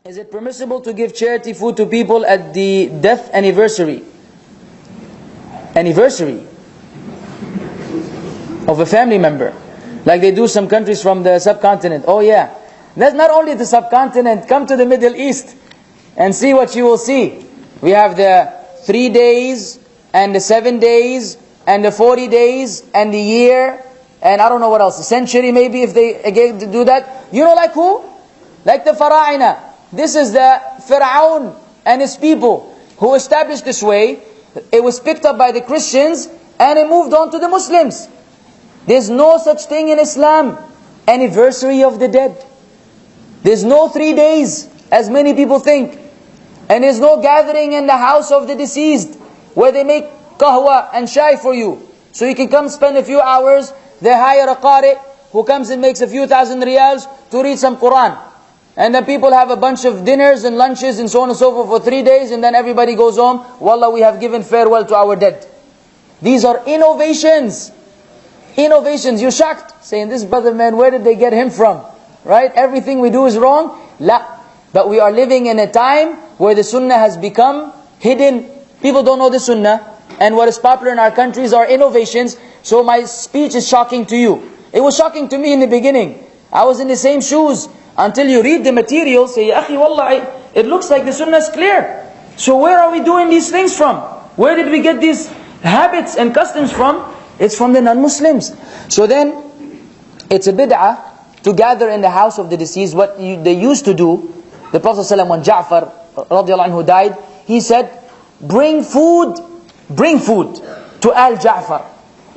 Is it permissible to give charity food to people at the death anniversary? Anniversary of a family member, like they do some countries from the subcontinent. Oh yeah, that's not only the subcontinent. Come to the Middle East and see what you will see. We have the 3 days and the 7 days and the 40 days and the year and I don't know what else, a century maybe if they again do that. You know, like who? Like the Fara'ina. This is the Fir'aun and his people who established this way. It was picked up by the Christians and it moved on to the Muslims. There's no such thing in Islam. Anniversary of the dead. There's no 3 days as many people think. And there's no gathering in the house of the deceased where they make kahwa and shai for you. So you can come spend a few hours. They hire a qari who comes and makes a few thousand riyals to read some Quran. And then people have a bunch of dinners and lunches and so on and so forth for 3 days, and then everybody goes home. Wallah, we have given farewell to our dead. These are innovations. Innovations. You're shocked, saying, this brother man, where did they get him from? Right? Everything we do is wrong. La. But we are living in a time where the sunnah has become hidden. People don't know the sunnah. And what is popular in our countries are innovations. So my speech is shocking to you. It was shocking to me in the beginning. I was in the same shoes. Until you read the material, say, Ya akhi, wallahi, it looks like the sunnah is clear. So where are we doing these things from? Where did we get these habits and customs from? It's from the non-Muslims. So then, it's a bid'ah to gather in the house of the deceased. What they used to do, the Prophet ﷺ, when Ja'far radiallahu anhu died, he said, bring food to Al-Ja'far.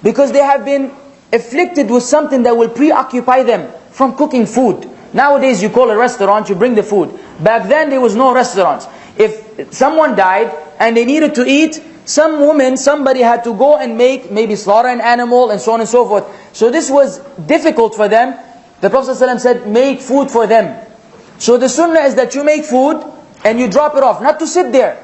Because they have been afflicted with something that will preoccupy them from cooking food. Nowadays you call a restaurant, you bring the food. Back then there was no restaurants. If someone died and they needed to eat, somebody had to go and maybe slaughter an animal and so on and so forth. So this was difficult for them. The Prophet ﷺ said, make food for them. So the sunnah is that you make food and you drop it off. Not to sit there.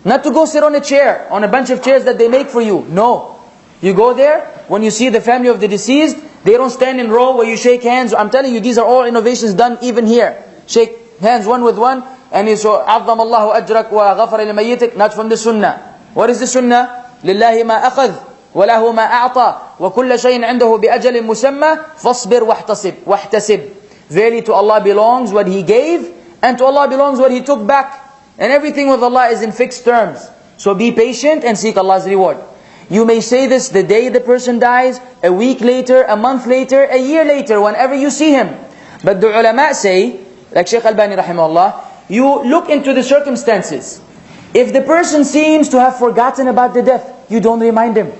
Not to go sit on a chair, on a bunch of chairs that they make for you. No. You go there, when you see the family of the deceased, they don't stand in row where you shake hands. I'm telling you, these are all innovations done even here. Shake hands one with one, and you show, عَظَّمَ اللَّهُ أَجْرَكَ وَغَفَرَ لِمَيِّتِكَ. Not from the sunnah. What is the sunnah? لِلَّهِ مَا أَخَذْ وَلَهُ مَا أَعْطَى وَكُلَّ شَيْءٍ عِنْدَهُ بِأَجَلٍ مُسَمَّى فَاصْبِرْ وَاحْتَسِبْ. Verily to Allah belongs what He gave, and to Allah belongs what He took back. And everything with Allah is in fixed terms. So be patient and seek Allah's reward. You may say this the day the person dies, a week later, a month later, a year later, whenever you see him. But the ulama say, like Shaykh Albani rahimahullah, you look into the circumstances. If the person seems to have forgotten about the death, you don't remind him.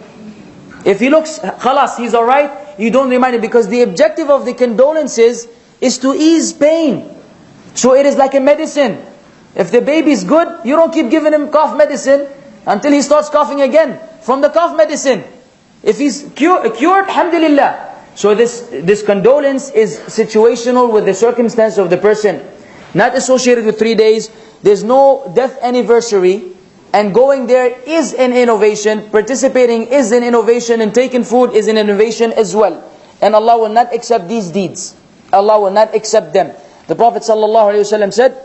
If he looks, khalas, he's alright, you don't remind him. Because the objective of the condolences is to ease pain. So it is like a medicine. If the baby is good, you don't keep giving him cough medicine until he starts coughing again from the cough medicine. If he's cured, alhamdulillah. So this condolence is situational with the circumstance of the person. Not associated with 3 days. There's no death anniversary. And going there is an innovation. Participating is an innovation. And taking food is an innovation as well. And Allah will not accept these deeds. Allah will not accept them. The Prophet ﷺ said,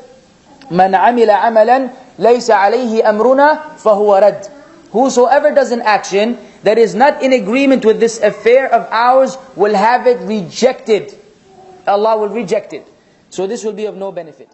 مَنْ عَمِلَ عَمَلًا لَيْسَ عَلَيْهِ أَمْرُنَا فَهُوَ رَدٌّ. Whosoever does an action that is not in agreement with this affair of ours will have it rejected. Allah will reject it. So this will be of no benefit.